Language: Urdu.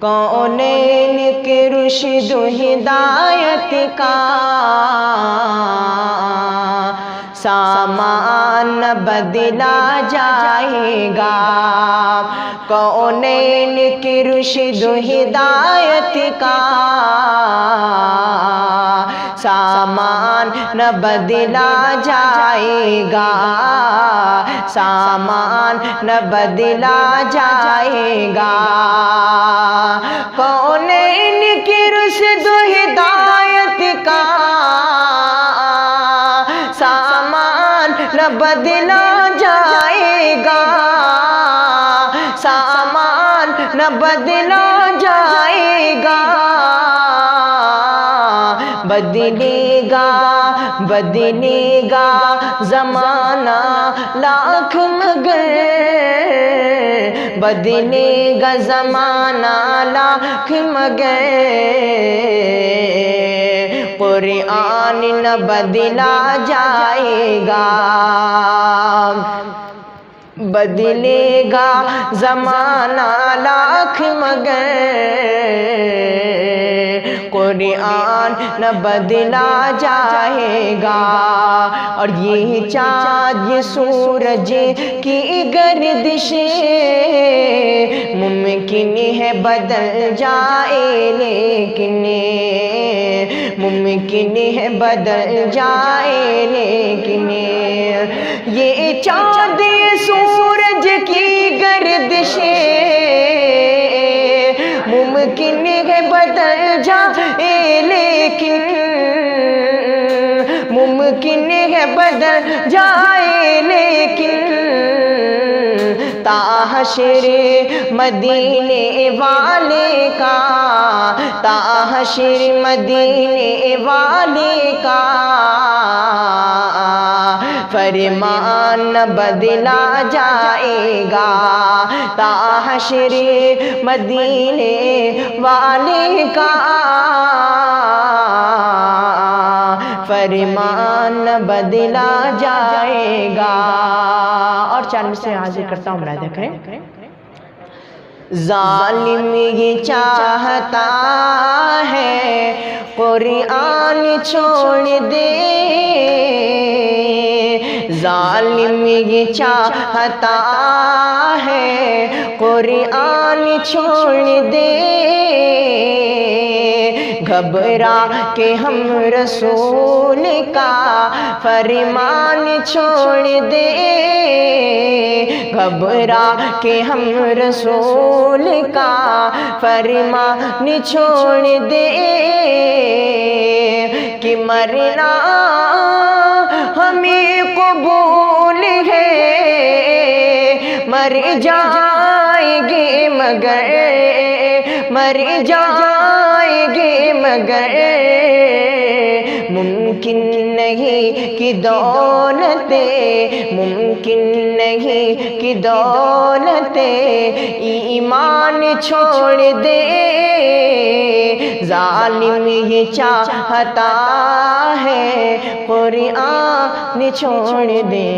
کونین کے رشد و ہدایت کا سامان نہ بدلا جائے گا، کونین کی رشد و ہدایت کا سامان نہ بدلا جائے گا، سامان نہ بدلا جائے گا، کونین کی رشد و ہدایت کا سامان نہ بدلا جائے گا، سامان نہ بدلا جائے گا، بدلے گا زمانہ لاکھ مگر، بدلے گا زمانہ لاکھ مگر، قرآن نہ بدلا جائے گا، بدلے گا زمانہ لاکھ مگر، قرآن نہ بدلا جائے گا، اور یہ چاند یہ سورج کی گردش ممکن ہے بدل جائے، لیکن ممکن ہے بدل جائے، لیکن یہ چاند یہ سورج کی گردش ممکن ہے بدل جائے، لیکن ممکن ہے بدل جائے، لیکن تا حشر مدینے والے کا، تا حشر مدینے والے کا فرمان نہ بدلا جائے گا، تا حشر مدینے والے کا فرمان نہ بدلا جائے گا۔ اور چند سے حاضر کرتا ہوں، برائے دیکھیں۔ ظالم یہ چاہتا ہے قرآن چھوڑ دے، ظالم یہ چاہتا ہے قرآن چھوڑ دے، گھبرا کے ہم رسول کا فرمان چھوڑ دے، گھبرا کے ہم رسول کا فرمان چھوڑ دے، کہ مرنا ہمیں قبول ہے، مر جائیں گے مگر، مر جائیں گے مگر، ممکن نہیں کہ دولت، ممکن نہیں کہ دولت ایمان چھوڑ دے، ظالم یہ چاہتا ہے قرآن چھوڑ دے۔